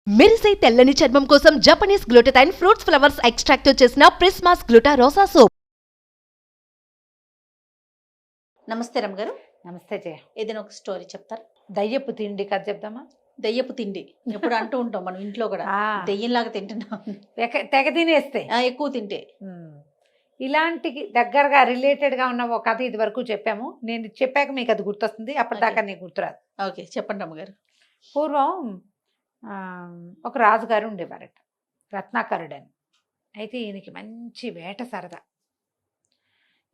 మెరిసే తెల్లని చర్మం కోసం Japanese glutathione fruits flowers extract తో చేసిన ప్రిస్మాస్ గ్లూటా రోసా సోప్. నమస్తే రమ్మ గారు. నమస్తే జయ. ఏదైనా ఒక స్టోరీ చెప్తారా? దయ్యపు తిండి కథ చెప్దామా? దెయ్యపు తిండి ఎప్పుడు అంటూ ఉంటాం మనం ఇంట్లో కూడా, దెయ్యంలాగా తింటున్నాం, తెగ తినేస్తే ఎక్కువ తింటే. ఇలాంటి దగ్గరగా రిలేటెడ్గా ఉన్న ఒక కథ ఇది వరకు చెప్పాము. నేను చెప్పాక మీకు అది గుర్తొస్తుంది, అప్పటిదాకా నీకు గుర్తురాదు. ఓకే, చెప్పండి రమ్మగారు. పూర్వం ఒక రాజుగారు ఉండేవారట, రత్నాకరుడని. అయితే ఈయనకి మంచి వేట సరదా,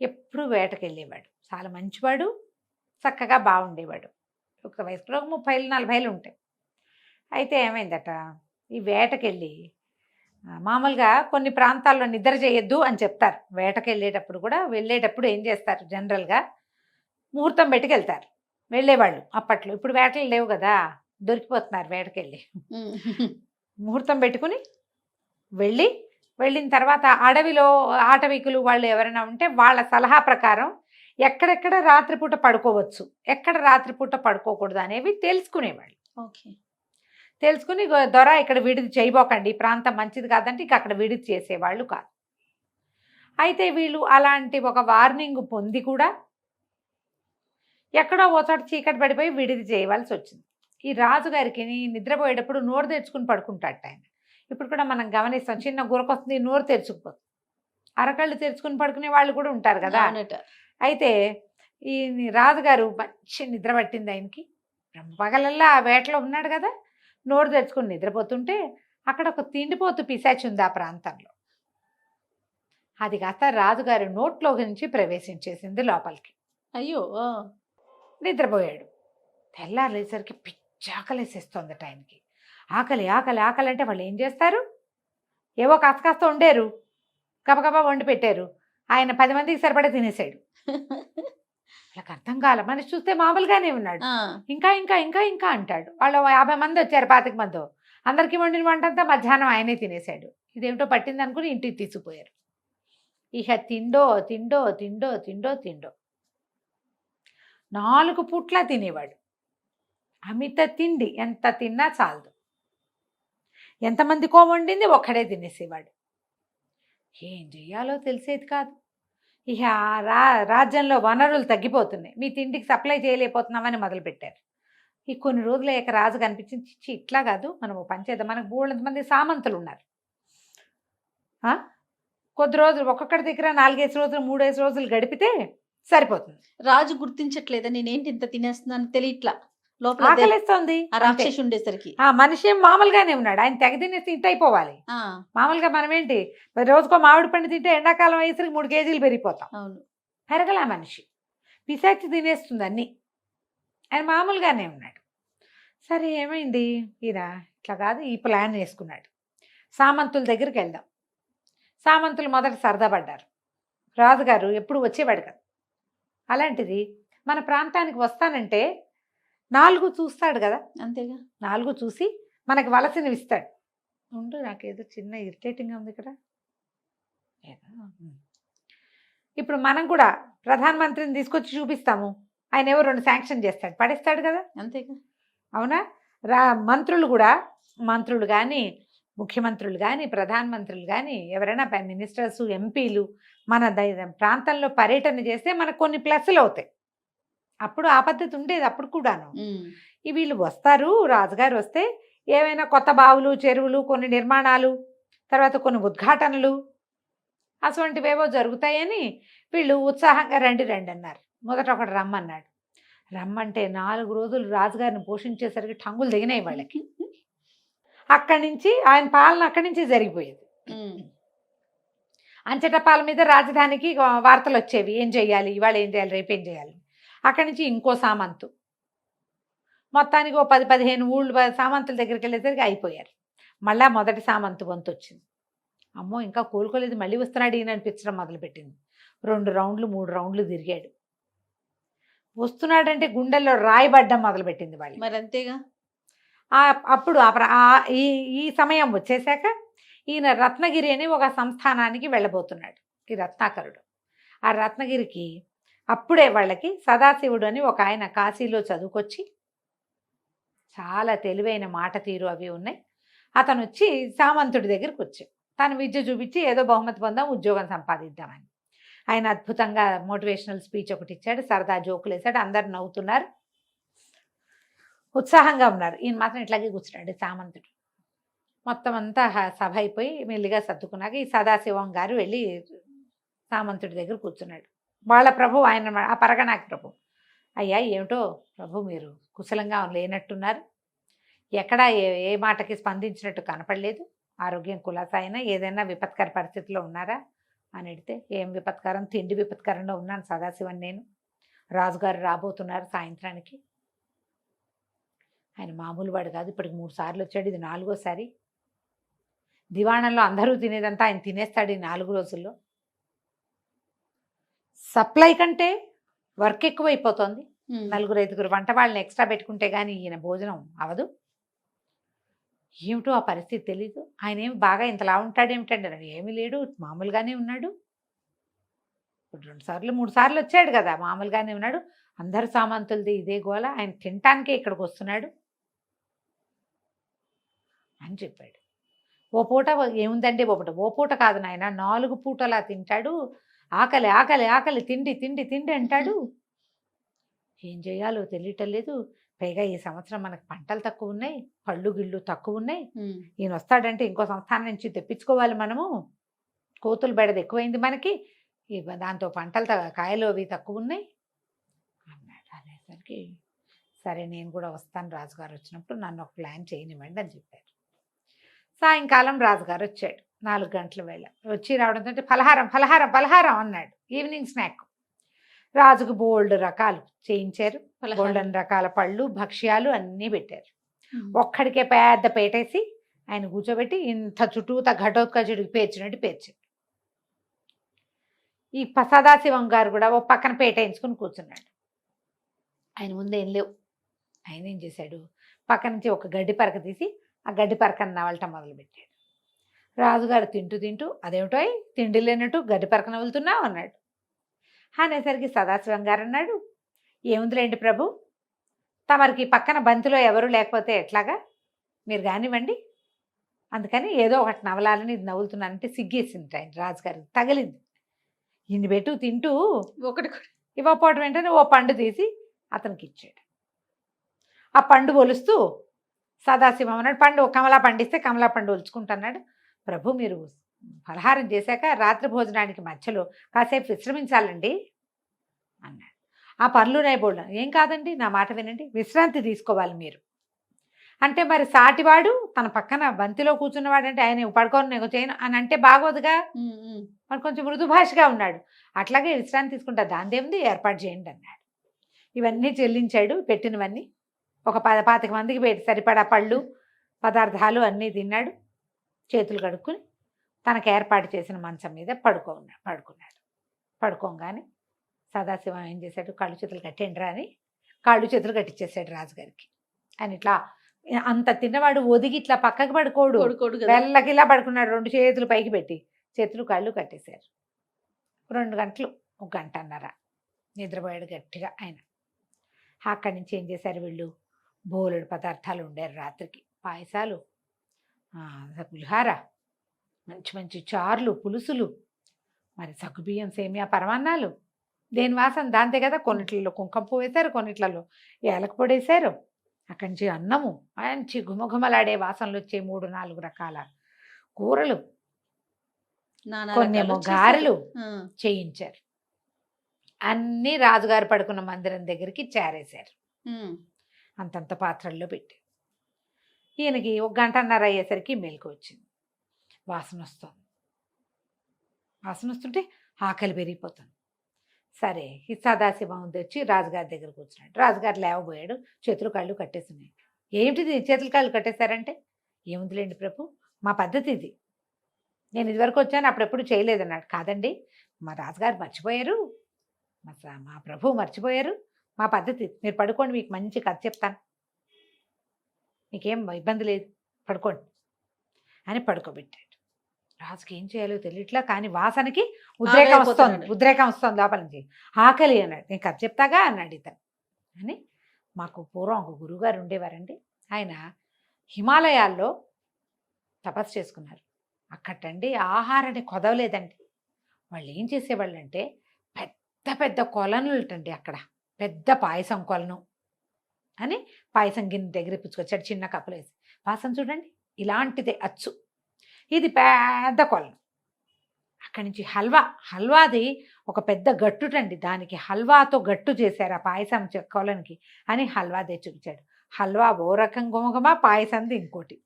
ఎప్పుడు వేటకి వెళ్ళేవాడు. చాలా మంచివాడు, చక్కగా బాగుండేవాడు. ఒక వయసులో 30-40 ఉంటాయి. అయితే ఏమైందట, ఈ వేటకెళ్ళి మామూలుగా కొన్ని ప్రాంతాల్లో నిద్ర చేయొద్దు అని చెప్తారు. వేటకి వెళ్ళేటప్పుడు ఏం చేస్తారు, జనరల్గా ముహూర్తం పెట్టుకెళ్తారు వెళ్ళేవాళ్ళు అప్పట్లో. ఇప్పుడు వేటలు లేవు కదా, దొరికిపోతున్నారు వేటకెళ్ళి. ముహూర్తం పెట్టుకుని వెళ్ళిన తర్వాత అడవిలో ఆటవికులు వాళ్ళు ఎవరైనా ఉంటే వాళ్ళ సలహా ప్రకారం ఎక్కడెక్కడ రాత్రిపూట పడుకోవచ్చు, ఎక్కడ రాత్రిపూట పడుకోకూడదు అనేవి తెలుసుకునేవాళ్ళు. ఓకే, తెలుసుకుని దొర ఇక్కడ విడిది చేయబోకండి, ఈ ప్రాంతం మంచిది కాదంటే ఇక అక్కడ విడిది చేసేవాళ్ళు కాదు. అయితే వీళ్ళు అలాంటి ఒక వార్నింగ్ పొంది కూడా ఎక్కడో ఓ చోట చీకటి పడిపోయి విడిది చేయవలసి వచ్చింది. ఈ రాజుగారికి నిద్రపోయేటప్పుడు నోరు తెరుచుకుని పడుకుంటాడట ఆయన. ఇప్పుడు కూడా మనం గమనిస్తాం, చిన్న గురకొస్తుంది నోరు తెరుచుకుపోతుంది, అరకళ్ళు తెరుచుకుని పడుకునే వాళ్ళు కూడా ఉంటారు కదా. అయితే ఈ రాజుగారు మంచి నిద్ర పట్టింది ఆయనకి. పగలల్లా ఆ వేటలో ఉన్నాడు కదా, నోరు తెరుచుకుని నిద్రపోతుంటే అక్కడ ఒక తిండిపోతు పిశాచి ఉంది ఆ ప్రాంతంలో. అది కాస్త రాజుగారి నోట్లోకి నుంచి ప్రవేశించేసింది లోపలికి. అయ్యో, నిద్రపోయాడు. తెల్లారేసరికి పిచ్చాకలేసేస్తోందట ఆయనకి. ఆకలి ఆకలి ఆకలి అంటే వాళ్ళు ఏం చేస్తారు, ఏవో కాస్త వండారు, గబగబా వండి పెట్టారు. ఆయన 10 మందికి సరిపడా తినేసాడు. వాళ్ళకి అర్థం కాల. మనిషి చూస్తే మామూలుగానే ఉన్నాడు, ఇంకా ఇంకా ఇంకా ఇంకా అంటాడు. వాళ్ళు 50 మంది వచ్చారు, 25 మంది, అందరికీ వండిన వంటంతా మధ్యాహ్నం ఆయనే తినేశాడు. ఇదేమిటో పట్టింది అనుకుని ఇంటికి తీసుకుపోయారు. ఇక తిండో తిండో తిండో తిండో తిండో 4 పూట్ల తినేవాడు. అమిత తిండి, ఎంత తిన్నా చాలదు. ఎంతమందికో వండింది ఒక్కడే తినేసేవాడు. ఏం చెయ్యాలో తెలిసేది కాదు. ఇక రాజ్యంలో వనరులు తగ్గిపోతున్నాయి, మీ తిండికి సప్లై చేయలేకపోతున్నామని మొదలుపెట్టారు. ఈ కొన్ని రోజులు ఇక రాజు కనిపించింది, ఇట్లా కాదు, మనం పని చేద్దాం, మనకు 300 మంది సామంతులు ఉన్నారు. కొద్ది రోజులు ఒక్కొక్కటి దగ్గర 4-5 రోజులు 3-5 రోజులు గడిపితే సరిపోతుంది. రాజు గుర్తించట్లేదా నేనేంటి ఇంత తినేస్తున్నాను తెలియట్లా, లోపల ఆకలిస్తోంది. రాక్షసి ఉండేసరికి మనిషి ఏం మామూలుగానే ఉన్నాడు, ఆయన తెగ తినేసి ఇంత అయిపోవాలి. మామూలుగా మనం ఏంటి, రోజుకో మామిడి పండు తింటే ఎండాకాలం అయ్యేసరికి 3 కేజీలు పెరిగిపోతాం. అవును, పెరగల మనిషి, పిశాచి తినేస్తుంది అన్ని. ఆయన మామూలుగానే ఉన్నాడు. సరే ఏమైంది, ఈయన ఇట్లా కాదు, ఈ ప్లాన్ వేసుకున్నాడు, సామంతుల దగ్గరికి వెళ్దాం. సామంతులు మొదట సరదా పడ్డారు. రాజుగారు ఎప్పుడు వచ్చేవాడు కదా, అలాంటిది మన ప్రాంతానికి వస్తానంటే 4 చూస్తాడు కదా, అంతేగా, 4 చూసి మనకి వలసినవి ఇస్తాడు. ఉండు, నాకేదో చిన్న ఇరిటేటింగ్గా ఉంది ఇక్కడ. ఇప్పుడు మనం కూడా ప్రధానమంత్రిని తీసుకొచ్చి చూపిస్తాము, ఆయన ఏవో 2 శాంక్షన్ చేస్తాడు, పడేస్తాడు కదా, అంతేగా. అవునా? మంత్రులు కానీ, ముఖ్యమంత్రులు కానీ, ప్రధానమంత్రులు కానీ, ఎవరైనా మినిస్టర్స్, ఎంపీలు మన ప్రాంతంలో పర్యటన చేస్తే మనకు కొన్ని ప్లస్లు అవుతాయి. అప్పుడు ఆ పద్ధతి ఉండేది అప్పుడు కూడాను. వీళ్ళు వస్తారు, రాజుగారు వస్తే ఏవైనా కొత్త బావులు, చెరువులు, కొన్ని నిర్మాణాలు, తర్వాత కొన్ని ఉద్ఘాటనలు అటువంటివేవో జరుగుతాయని వీళ్ళు ఉత్సాహంగా రండి అన్నారు. మొదట ఒకటి రమ్మన్నాడు. రమ్మంటే 4 రోజులు రాజుగారిని పోషించేసరికి టంగులు దిగినాయి వాళ్ళకి. అక్కడి నుంచి ఆయన పాలన అక్కడి నుంచి జరిగిపోయేది. అంచటపాల మీద రాజధానికి వార్తలు వచ్చేవి, ఏం చేయాలి, ఇవాళ ఏం చేయాలి, రేపు ఏం చేయాలి. అక్కడి నుంచి ఇంకో సామంతు, మొత్తానికి ఓ 10-15 ఊళ్ళు సామంతుల దగ్గరికి వెళ్ళేసరికి అయిపోయారు. మళ్ళా మొదటి సామంతు వంతు వచ్చింది. అమ్మో ఇంకా కోలుకోలేదు, మళ్ళీ వస్తున్నాడు ఈయన అనిపించడం మొదలుపెట్టింది. 2 రౌండ్లు 3 రౌండ్లు తిరిగాడు. వస్తున్నాడంటే గుండెల్లో రాయబడ్డం మొదలుపెట్టింది వాళ్ళు. మరి అంతేగా. అప్పుడు ఈ సమయం వచ్చేసాక ఈయన రత్నగిరి అని ఒక సంస్థానానికి వెళ్ళబోతున్నాడు, ఈ రత్నాకరుడు. ఆ రత్నగిరికి అప్పుడే వాళ్ళకి సదాశివుడు అని ఒక ఆయన కాశీలో చదువుకొచ్చి చాలా తెలివైన మాట తీరు అవి ఉన్నాయి. అతను వచ్చి సామంతుడి దగ్గరికి వచ్చాడు. తను విద్య చూపించి ఏదో బహుమతి పొందాం, ఉద్యోగం సంపాదిద్దామని. ఆయన అద్భుతంగా మోటివేషనల్ స్పీచ్ ఒకటి ఇచ్చాడు, సరదా జోకులు వేసాడు, అందరు నవ్వుతున్నారు, ఉత్సాహంగా ఉన్నారు. ఈయన మాత్రం ఇట్లాగే కూర్చున్నాడు సామంతుడు. మొత్తం అంతా సభ అయిపోయి మెల్లిగా సర్దుకున్నాక ఈ సదాశివం గారు వెళ్ళి సామంతుడి దగ్గర కూర్చున్నాడు. వాళ్ళ ప్రభు ఆయన, ఆ పరగణాకి ప్రభు. అయ్యా ఏమిటో ప్రభు మీరు కుశలంగా లేనట్టున్నారు, ఎక్కడా ఏ మాటకి స్పందించినట్టు కనపడలేదు, ఆరోగ్యం కులాసైనా ఏదైనా విపత్కర పరిస్థితిలో ఉన్నారా అని అడిగితే, ఏం విపత్కరం, తిండి విపత్కరంలో ఉన్నాను సదాశివన్ నేను, రాజుగారు రాబోతున్నారు సాయంత్రానికి. ఆయన మామూలు వాడు కాదు, ఇప్పటికి 3 సార్లు వచ్చాడు, ఇది 4గోసారి. దివాణంలో అందరూ తినేదంతా ఆయన తినేస్తాడు ఈ 4 రోజుల్లో. సప్లై కంటే వర్క్ ఎక్కువైపోతుంది, 4-5 వంట వాళ్ళని ఎక్స్ట్రా పెట్టుకుంటే కానీ ఈయన భోజనం అవదు. ఏమిటో ఆ పరిస్థితి తెలీదు. ఆయన ఏమి బాగా ఇంతలా ఉంటాడు ఏమిటండి అన్నాడు. ఏమీ లేడు, మామూలుగానే ఉన్నాడు. ఇప్పుడు 2 సార్లు 3 సార్లు వచ్చాడు కదా, మామూలుగానే ఉన్నాడు. అందరు సామంతులది ఇదే గోల, ఆయన తినటానికే ఇక్కడికి వస్తున్నాడు అని చెప్పాడు. ఓ పూట ఏముందండి, ఓ పూట కాదు నాయన, 4 పూటలా తింటాడు. ఆకలి ఆకలి ఆకలి, తిండి తిండి తిండి అంటాడు. ఏం చేయాలో తెలియటం లేదు. పైగా ఈ సంవత్సరం మనకు పంటలు తక్కువ ఉన్నాయి, పళ్ళు గిళ్ళు తక్కువ ఉన్నాయి. ఈయన వస్తాడంటే ఇంకో సంస్థానం నుంచి తెప్పించుకోవాలి మనము, కోతులు బెడద ఎక్కువైంది మనకి, దాంతో పంటలు కాయలు అవి తక్కువ ఉన్నాయి అన్నాడు. అనేసరికి సరే నేను కూడా వస్తాను, రాజుగారు వచ్చినప్పుడు నన్ను ఒక ప్లాన్ చేయనివ్వండి అని చెప్పారు. సాయంకాలం రాజుగారు వచ్చాడు 4 గంటల వేళ. వచ్చి రావడంతో ఫలహారం ఫలహారం ఫలహారం అన్నాడు, ఈవినింగ్ స్నాక్. రాజుకు బోల్డ్ రకాలు చేయించారు, బోల్డన్ రకాల పళ్ళు భక్ష్యాలు అన్నీ పెట్టారు. ఒక్కడికే పెద్ద పేటేసి ఆయన కూర్చోబెట్టి ఇంత చుట్టూత ఘటోత్కచుడికి పేర్చినట్టు పేర్చారు. ఈ సదాశివం గారు కూడా ఓ పక్కన పేటేయించుకుని కూర్చున్నాడు. ఆయన ముందేం లేవు. ఆయన ఏం చేశాడు, పక్క నుంచి ఒక గడ్డి పరక తీసి ఆ గడ్డి పరకను నవలటం మొదలుపెట్టాడు. రాజుగారు తింటూ తింటూ అదేమిటో తిండి లేనట్టు గడ్డి పరక నవ్వులుతున్నావు అన్నాడు. అనేసరికి సదాశివం గారు అన్నాడు, ఏముందిలేండి ప్రభు, తమరికి పక్కన బంతిలో ఎవరు లేకపోతే ఎట్లాగా, మీరు కానివ్వండి, అందుకని ఏదో ఒకటి నవలాలని ఇది నవ్వులుతున్నానంటే సిగ్గేసింది ఆయన రాజుగారికి, తగిలింది. ఇన్ని పెట్టు తింటూ ఒకటి ఇవ్వకపోవడం వెంటనే ఓ పండు తీసి అతనికి ఇచ్చాడు. ఆ పండు ఒలుస్తూ సదాశివం అన్నాడు, పండు కమలా పండిస్తే కమలా పండు ఒలుచుకుంటున్నాడు. ప్రభు మీరు ఫలహారం చేశాక రాత్రి భోజనానికి మధ్యలో కాసేపు విశ్రమించాలండి అన్నాడు. ఆ పనులు బోల్డ్, ఏం కాదండి నా మాట వినండి, విశ్రాంతి తీసుకోవాలి మీరు అంటే, మరి సాటివాడు తన పక్కన బంతిలో కూర్చున్నవాడంటే ఆయన పడుకోని నేను చేయను అని అంటే బాగోదుగా, మరి కొంచెం మృదు భాషగా ఉన్నాడు. అట్లాగే విశ్రాంతి తీసుకుంటా, దాందేముంది ఏర్పాటు చేయండి అన్నాడు. ఇవన్నీ చెల్లించాడు, పెట్టినవన్నీ ఒక 10-25 మందికి పెట్టి సరిపడా పళ్ళు పదార్థాలు అన్నీ తిన్నాడు. చేతులు కడుక్కుని తనకు ఏర్పాటు చేసిన మంచం మీద పడుకున్నాడు. పడుకోగానే సదాశివం ఏం చేశాడు, కాళ్ళు చేతులు కట్టేండ్రా అని కాళ్ళు చేతులు కట్టించేశాడు రాజుగారికి. ఆయన ఇట్లా అంత తిన్నవాడు ఒదిగి ఇట్లా పక్కకి పడుకోడు, వెళ్ళకిలా పడుకున్నాడు, 2 చేతులు పైకి పెట్టి చేతులు కాళ్ళు కట్టేశారు. 2 గంటలు 1 గంటన్నర నిద్రపోయాడు గట్టిగా ఆయన. అక్కడి నుంచి ఏం చేశారు వీళ్ళు, బోలెడు పదార్థాలు ఉండారు రాత్రికి, పాయసాలు, పులిహార, మంచి మంచి చార్లు పులుసులు, మరి సగ్గుబియ్యం సేమియా పరమాన్నాలు, దేని వాసన దాంతే కదా, కొన్నిట్లలో కుంకుమ పువ్వు వేశారు, కొన్నిట్లలో ఏలక పొడి వేశారు. అక్కడి నుంచి అన్నము మంచి గుమగుమలాడే వాసనలు వచ్చే 3-4 రకాల కూరలు, కొన్నేమో గారెలు చేయించారు. అన్నీ రాజుగారు పడుకున్న మందిరం దగ్గరికి చేరేశారు. అంతంత పాత్రల్లో పెట్టి ఈయనకి 1 గంటన్నర అయ్యేసరికి మెలకు వచ్చింది. వాసన వస్తుంటే ఆకలి పెరిగిపోతుంది. సరే ఈ సదాశివం వచ్చి రాజుగారి దగ్గర కూర్చున్నాడు. రాజుగారు లేవబోయాడు, చేతులు కాళ్ళు కట్టేస్తున్నాయి. ఏమిటిది చేతులు కాళ్ళు కట్టేశారంటే, ఏముందిలేండి ప్రభు మా పద్ధతి ఇది, నేను ఇదివరకు వచ్చాను అప్పుడెప్పుడు చేయలేదన్నాడు. కాదండి మా రాజుగారు మర్చిపోయారు, మా ప్రభు మర్చిపోయారు, మా పద్ధతి మీరు పడుకోండి, మీకు మంచి కథ చెప్తాను, మీకేం ఇబ్బంది లేదు, పడుకోండి అని పడుకోబెట్టాడు. రాజుకి ఏం చేయాలో తెలియట్లా, కానీ వాసనకి ఉద్రేకం వస్తుంది లోపల నుంచి. ఆకలి అన్నాడు. నేను కథ చెప్తాగా అన్నాడు ఇతను. అని మాకు పూర్వం ఒక గురువుగారు ఉండేవారండి. ఆయన హిమాలయాల్లో తపస్సు చేసుకున్నారు. అక్కడండి ఆహారాన్ని కొదవలేదండి. వాళ్ళు ఏం చేసేవాళ్ళు అంటే పెద్ద పెద్ద కొలనులటండి, అక్కడ పెద్ద పాయసం కొలను అని పాయసం గిన్నె దగ్గర పుచ్చుకొచ్చాడు, చిన్న కప్పులు వేసి. పాయసం చూడండి ఇలాంటిదే అచ్చు, ఇది పెద్ద కొలను. అక్కడి నుంచి హల్వాది ఒక పెద్ద గట్టుటండి, దానికి హల్వాతో గట్టు చేశారు ఆ పాయసం కొలనికి అని హల్వా తెచ్చి చూపించాడు. హల్వా ఓ రకం గుమగుమ, పాయసంది ఇంకోటి.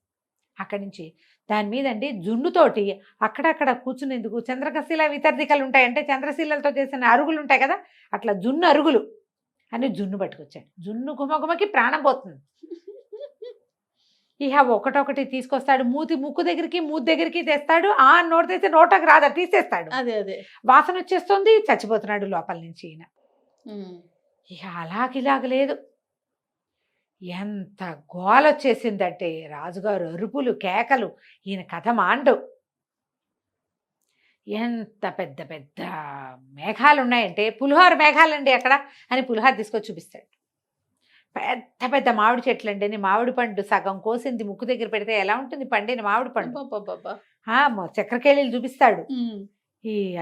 అక్కడి నుంచి దాని మీదండి జున్నుతోటి అక్కడక్కడ కూర్చునేందుకు చంద్రకశిల వితర్దికలు ఉంటాయంటే చంద్రశీలలతో చేసిన అరుగులు ఉంటాయి కదా, అట్లా జున్ను అరుగులు అని జున్ను పట్టుకొచ్చాడు. జున్ను గుమగుమకి ప్రాణం పోతుంది. ఇహ ఒకటొకటి తీసుకొస్తాడు, ముక్కు దగ్గరికి మూతి దగ్గరికి తెస్తాడు. నోటు తెస్తే నోటకు రాదా, తీసేస్తాడు. అదే వాసన వచ్చేస్తుంది, చచ్చిపోతున్నాడు లోపల నుంచి ఈయన. ఇక అలాగిలాగ లేదు, ఎంత గోలొచ్చేసిందంటే రాజుగారు అరుపులు కేకలు, ఈయన కథ మాండు. ఎంత పెద్ద పెద్ద మేఘాలు ఉన్నాయంటే పులిహోర మేఘాలండి అక్కడ అని పులిహోర తీసుకొచ్చి చూపిస్తాడు. పెద్ద పెద్ద మామిడి చెట్లు అండి, మామిడి పండు సగం కోసింది ముక్కు దగ్గర పెడితే ఎలా ఉంటుంది పండిన మామిడి పండు. చక్రకేళీలు చూపిస్తాడు.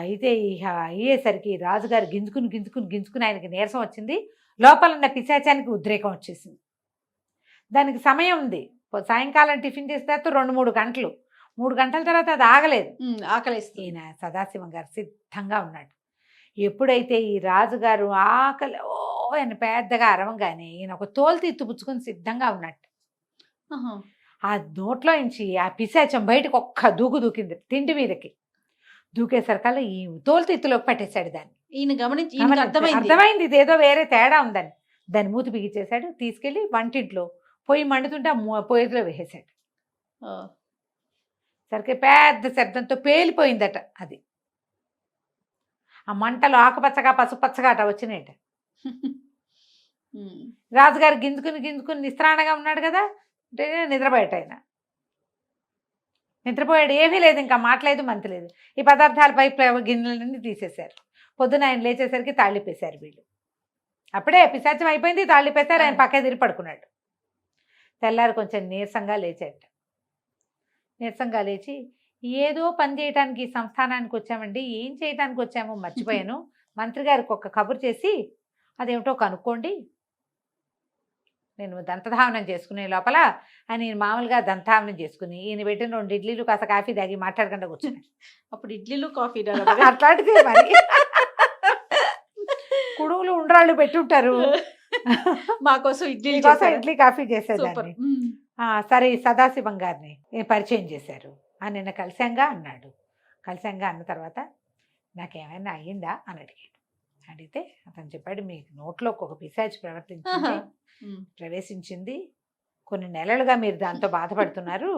అయితే ఇక అయ్యేసరికి రాజుగారు గింజుకుని ఆయనకి నీరసం వచ్చింది. లోపల ఉన్న పిశాచానికి ఉద్రేకం వచ్చేసింది. దానికి సమయం ఉంది, సాయంకాలం టిఫిన్ చేసిన తర్వాత 2-3 గంటలు, 3 గంటల తర్వాత అది ఆగలేదు, ఆకలిస్తుంది. ఈయన సదాశివం గారు సిద్ధంగా ఉన్నాడు. ఎప్పుడైతే ఈ రాజుగారు ఆకలి ఆయన పెద్దగా అరవంగానే ఈయన ఒక తోలు పుచ్చుకొని సిద్ధంగా ఉన్నట్టు. ఆ నోట్లో నుంచి ఆ పిశాచం బయటకు ఒక్క దూకింది తిండి మీదకి. దూకేసరికల్లా ఈ తోలు తిత్తులోకి పట్టేశాడు దాన్ని. ఈయన గమనించి అర్థమైంది ఇదేదో వేరే తేడా ఉందని. దాన్ని మూతి బిగించేశాడు, తీసుకెళ్లి వంటింట్లో పొయ్యి మండుతుంటే ఆ పొయ్యిలో వేసేశాడు. సరికి పెద్ద శబ్దంతో పేలిపోయిందట అది. ఆ మంటలు ఆకుపచ్చగా పసుపచ్చగా అట వచ్చినాయట. రాజుగారు గింజుకుని నిస్త్రాణగా ఉన్నాడు కదా, అంటే నిద్రపోయాట ఆయన. నిద్రపోయాడు, ఏమీ లేదు, ఇంకా మాట్లేదు మంతలేదు. ఈ పదార్థాలపై గిన్నెలన్నీ తీసేశారు. పొద్దున ఆయన లేచేసరికి తాళిపేశారు వీళ్ళు. అప్పుడే పిశాచం అయిపోయింది, తాళిపేశారు. ఆయన పక్క ఎదిరి పడుకున్నాడు. తెల్లారు కొంచెం నీరసంగా లేచాట. నీరసంగా లేచి ఏదో పని చేయడానికి సంస్థానానికి వచ్చామండి, ఏం చేయడానికి వచ్చామో మర్చిపోయాను, మంత్రి గారికి ఒక కబురు చేసి అదేమిటో కనుక్కోండి, నేను దంతధావనం చేసుకునే లోపల అని మామూలుగా దంతధావనం చేసుకుని ఈయన పెట్టిన 2 ఇడ్లీలు కాస్త కాఫీ తాగి మాట్లాడకుండా కూర్చున్నాను. అప్పుడు ఇడ్లీలు కాఫీ అట్లాంటిది మరి. కుడుములు ఉండ్రాళ్ళు పెట్టుంటారు, మా కోసం ఇడ్లీ కాఫీ చేసేదాన్ని. సరే సదాశివం గారిని పరిచయం చేశారు. నిన్న కలిశాంగా అన్నాడు. కలిశాంగా అన్న తర్వాత నాకేమైనా అయ్యిందా అని అడిగాడు. అడిగితే అతను చెప్పాడు, మీకు నోట్లోకి ఒక పిశాచి ప్రవేశించింది, కొన్ని నెలలుగా మీరు దాంతో బాధపడుతున్నారు,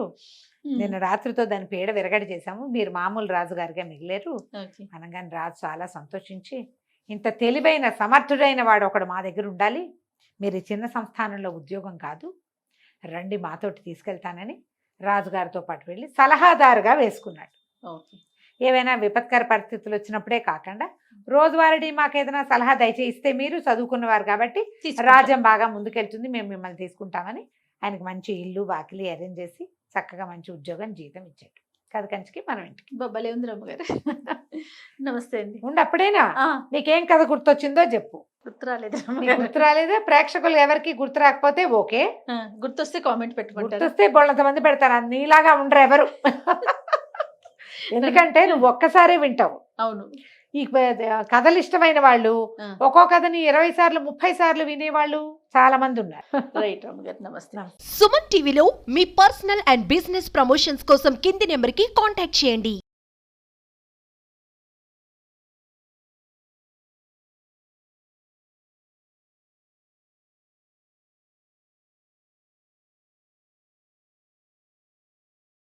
నిన్న రాత్రితో దాని పీడ విరగడి చేశాము, మీరు మామూలు రాజుగారిగా మిగిలేరు అనగానే రాజు చాలా సంతోషించి, ఇంత తెలివైన సమర్థుడైన వాడు ఒకడు మా దగ్గర ఉండాలి, మీరు చిన్న సంస్థానంలో ఉద్యోగం కాదు, రండి మాతోటి తీసుకెళ్తానని రాజుగారితో పాటు వెళ్ళి సలహాదారుగా వేసుకున్నాడు. ఏవైనా విపత్కర పరిస్థితులు వచ్చినప్పుడే కాకుండా రోజువారీ మాకు ఏదైనా సలహా దయచేస్తే, మీరు చదువుకున్నవారు కాబట్టి రాజ్యం బాగా ముందుకెళ్తుంది, మేము మిమ్మల్ని తీసుకుంటామని ఆయనకు మంచి ఇల్లు వాకిలి అరేంజ్ చేసి చక్కగా మంచి ఉద్యోగం జీతం ఇచ్చాడు. కథ కంచికి మనం ఇంటికి. బొబ్బలే ఉంది రమ్మగారు. నమస్తే అండి. ఉండి అప్పుడేనా నీకేం కథ గుర్తొచ్చిందో చెప్పు. గుర్తురాలేదా? ప్రేక్షకులు ఎవరికి గుర్తు రాకపోతే ఓకే, గుర్తొస్తే కామెంట్ పెట్టుకుంటారు. గుర్తొస్తే బోళ్ళంత మంది పెడతారు, నీలాగా ఉండరు ఎవరు. ఎందుకంటే నువ్వు ఒక్కసారే వింటావు. అవును, ఈ కథలు ఇష్టమైన వాళ్ళు ఒక్కో కథని 20 సార్లు 30 సార్లు వినేవాళ్ళు చాలా మంది ఉన్నారు. రైట్ రమ్మగారు, నమస్తే. సుమన్ టీవీలో మీ పర్సనల్ అండ్ బిజినెస్ ప్రమోషన్స్ కోసం కింది నెంబర్కి కాంటాక్ట్ చేయండి.